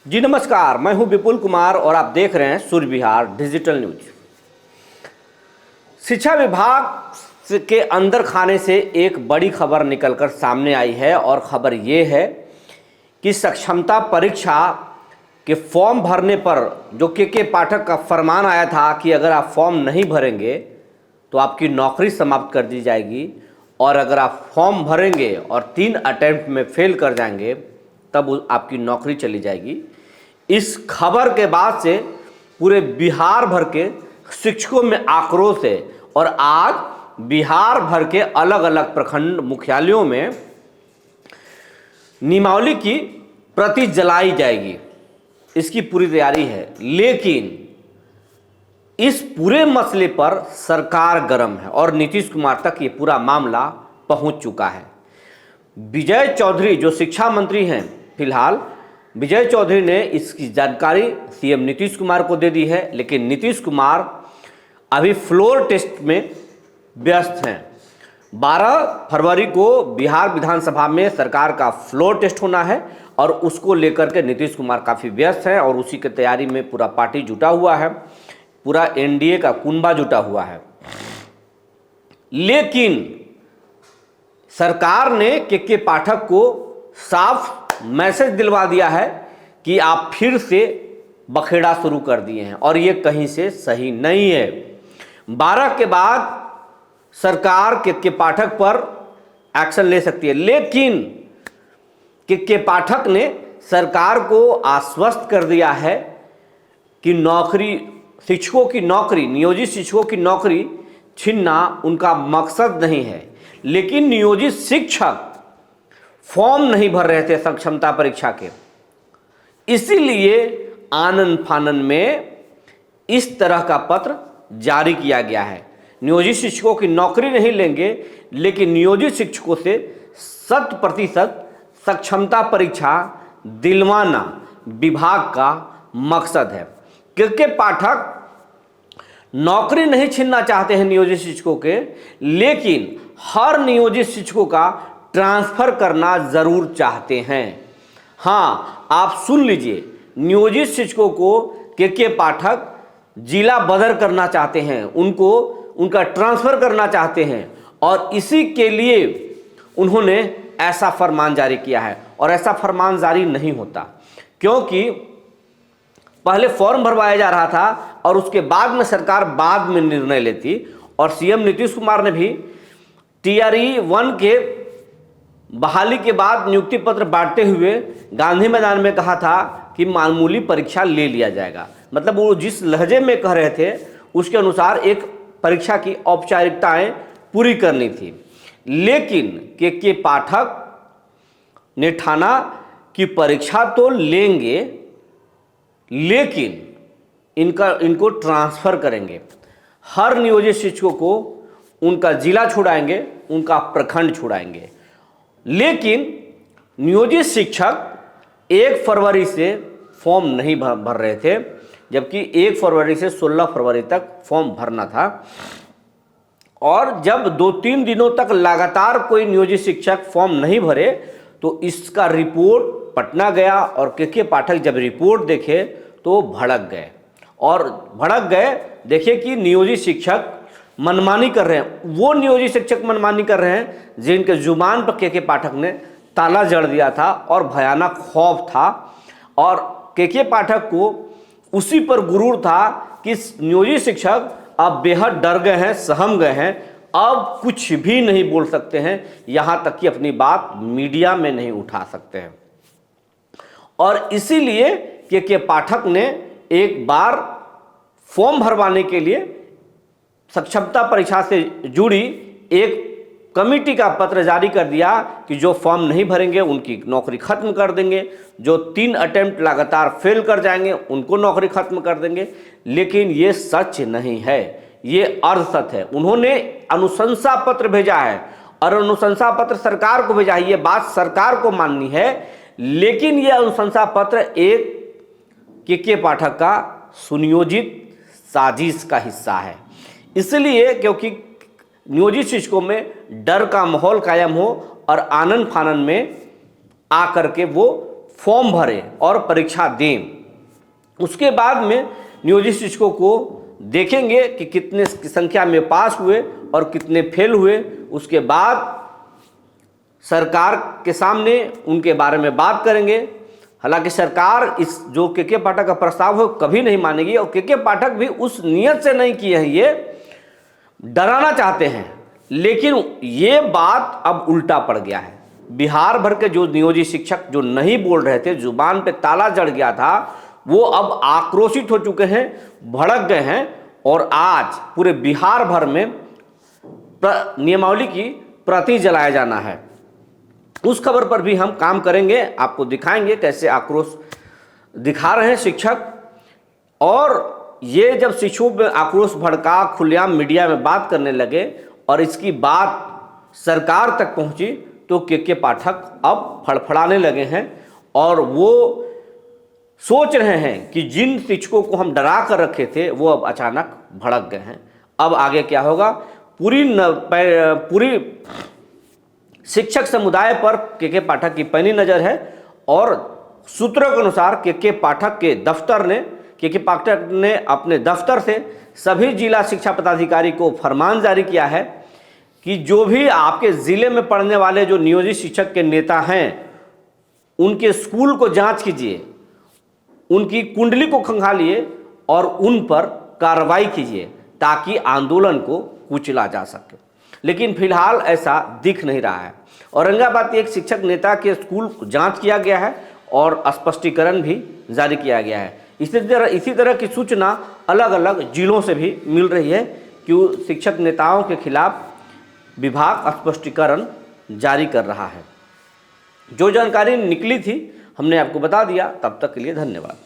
जी नमस्कार, मैं हूं विपुल कुमार और आप देख रहे हैं सूर्य विहार डिजिटल न्यूज। शिक्षा विभाग के अंदर खाने से एक बड़ी खबर निकलकर सामने आई है और खबर ये है कि सक्षमता परीक्षा के फॉर्म भरने पर जो के पाठक का फरमान आया था कि अगर आप फॉर्म नहीं भरेंगे तो आपकी नौकरी समाप्त कर दी जाएगी और अगर आप फॉर्म भरेंगे और 3 अटेम्प्ट में फेल कर जाएंगे तब आपकी नौकरी चली जाएगी। इस खबर के बाद से पूरे बिहार भर के शिक्षकों में आक्रोश है और आज बिहार भर के अलग अलग प्रखंड मुख्यालयों में नियमावली की प्रति जलाई जाएगी। इसकी पूरी तैयारी है, लेकिन इस पूरे मसले पर सरकार गर्म है और नीतीश कुमार तक ये पूरा मामला पहुंच चुका है। विजय चौधरी जो शिक्षा मंत्री हैं, फिलहाल विजय चौधरी ने इसकी जानकारी सीएम नीतीश कुमार को दे दी है, लेकिन नीतीश कुमार अभी फ्लोर टेस्ट में व्यस्त हैं। 12 फरवरी को बिहार विधानसभा में सरकार का फ्लोर टेस्ट होना है और उसको लेकर के नीतीश कुमार काफ़ी व्यस्त हैं और उसी की तैयारी में पूरा पार्टी जुटा हुआ है, पूरा एनडीए का कुनबा जुटा हुआ है। लेकिन सरकार ने के पाठक को साफ मैसेज दिलवा दिया है कि आप फिर से बखेड़ा शुरू कर दिए हैं और ये कहीं से सही नहीं है। 12 के बाद सरकार के पाठक पर एक्शन ले सकती है, लेकिन के पाठक ने सरकार को आश्वस्त कर दिया है कि नौकरी, शिक्षकों की नौकरी, नियोजित शिक्षकों की नौकरी छीनना उनका मकसद नहीं है। लेकिन नियोजित शिक्षक फॉर्म नहीं भर रहे थे सक्षमता परीक्षा के, इसीलिए आनन फानन में इस तरह का पत्र जारी किया गया है। नियोजित शिक्षकों की नौकरी नहीं लेंगे, लेकिन नियोजित शिक्षकों से 100% सक्षमता परीक्षा दिलवाना विभाग का मकसद है। क्योंकि पाठक नौकरी नहीं छीनना चाहते हैं नियोजित शिक्षकों के, लेकिन हर नियोजित शिक्षकों का ट्रांसफर करना जरूर चाहते हैं। हाँ, आप सुन लीजिए, नियोजित शिक्षकों को के पाठक जिला बदर करना चाहते हैं, उनका ट्रांसफर करना चाहते हैं और इसी के लिए उन्होंने ऐसा फरमान जारी किया है। और ऐसा फरमान जारी नहीं होता, क्योंकि पहले फॉर्म भरवाया जा रहा था और उसके बाद में सरकार बाद में निर्णय लेती। और सीएम नीतीश कुमार ने भी टीआरई 1 के बहाली के बाद नियुक्ति पत्र बांटते हुए गांधी मैदान में कहा था कि मामूली परीक्षा ले लिया जाएगा। मतलब वो जिस लहजे में कह रहे थे उसके अनुसार एक परीक्षा की औपचारिकताएं पूरी करनी थी। लेकिन के पाठक ने ठाना कि परीक्षा तो लेंगे, लेकिन इनको ट्रांसफर करेंगे। हर नियोजित शिक्षकों को उनका जिला छुड़ाएंगे, उनका प्रखंड छुड़ाएंगे। लेकिन नियोजित शिक्षक 1 फरवरी से फॉर्म नहीं भर रहे थे, जबकि 1 फरवरी से 16 फरवरी तक फॉर्म भरना था। और जब 2-3 दिनों तक लगातार कोई नियोजित शिक्षक फॉर्म नहीं भरे तो इसका रिपोर्ट पटना गया और के पाठक जब रिपोर्ट देखे तो भड़क गए और देखे कि नियोजित शिक्षक मनमानी कर रहे हैं। वो नियोजित शिक्षक मनमानी कर रहे हैं जिनके जुबान पर के पाठक ने ताला जड़ दिया था और भयानक खौफ था। और के पाठक को उसी पर गुरूर था कि नियोजित शिक्षक अब बेहद डर गए हैं, सहम गए हैं, अब कुछ भी नहीं बोल सकते हैं, यहाँ तक कि अपनी बात मीडिया में नहीं उठा सकते हैं। और इसीलिए के पाठक ने एक बार फॉर्म भरवाने के लिए सक्षमता परीक्षा से जुड़ी एक कमेटी का पत्र जारी कर दिया कि जो फॉर्म नहीं भरेंगे उनकी नौकरी खत्म कर देंगे, जो 3 अटेम्प्ट लगातार फेल कर जाएंगे उनको नौकरी खत्म कर देंगे। लेकिन ये सच नहीं है, ये अर्धसत्य है। उन्होंने अनुशंसा पत्र भेजा है और अनुशंसा पत्र सरकार को भेजा है, ये बात सरकार को माननी है। लेकिन ये अनुशंसा पत्र एक के पाठक का सुनियोजित साजिश का हिस्सा है, इसलिए क्योंकि नियोजित शिक्षकों में डर का माहौल कायम हो और आनन फानन में आकर के वो फॉर्म भरें और परीक्षा दें। उसके बाद में नियोजित शिक्षकों को देखेंगे कि कितने संख्या में पास हुए और कितने फेल हुए। उसके बाद सरकार के सामने उनके बारे में बात करेंगे। हालांकि सरकार इस जो के पाठक का प्रस्ताव है कभी नहीं मानेगी, और के पाठक भी उस नियत से नहीं किए हैं, ये डराना चाहते हैं। लेकिन ये बात अब उल्टा पड़ गया है। बिहार भर के जो नियोजित शिक्षक जो नहीं बोल रहे थे, जुबान पे ताला जड़ गया था, वो अब आक्रोशित हो चुके हैं, भड़क गए हैं, और आज पूरे बिहार भर में नियमावली की प्रति जलाया जाना है। उस खबर पर भी हम काम करेंगे, आपको दिखाएंगे कैसे आक्रोश दिखा रहे हैं शिक्षक। और ये जब शिक्षकों में आक्रोश भड़का, खुलेआम मीडिया में बात करने लगे और इसकी बात सरकार तक पहुंची, तो के पाठक अब फड़फड़ाने लगे हैं और वो सोच रहे हैं कि जिन शिक्षकों को हम डरा कर रखे थे वो अब अचानक भड़क गए हैं। अब आगे क्या होगा, पूरी शिक्षक समुदाय पर के पाठक की पैनी नज़र है। और सूत्रों के अनुसार के पाठक के दफ्तर ने के पाठक ने अपने दफ्तर से सभी जिला शिक्षा पदाधिकारी को फरमान जारी किया है कि जो भी आपके ज़िले में पढ़ने वाले जो नियोजित शिक्षक के नेता हैं, उनके स्कूल को जांच कीजिए, उनकी कुंडली को खंगालिए और उन पर कार्रवाई कीजिए, ताकि आंदोलन को कुचला जा सके। लेकिन फिलहाल ऐसा दिख नहीं रहा है। औरंगाबाद के एक शिक्षक नेता के स्कूल जांच किया गया है और स्पष्टीकरण भी जारी किया गया है। इसी तरह की सूचना अलग अलग जिलों से भी मिल रही है कि शिक्षक नेताओं के खिलाफ विभाग स्पष्टीकरण जारी कर रहा है। जो जानकारी निकली थी हमने आपको बता दिया। तब तक के लिए धन्यवाद।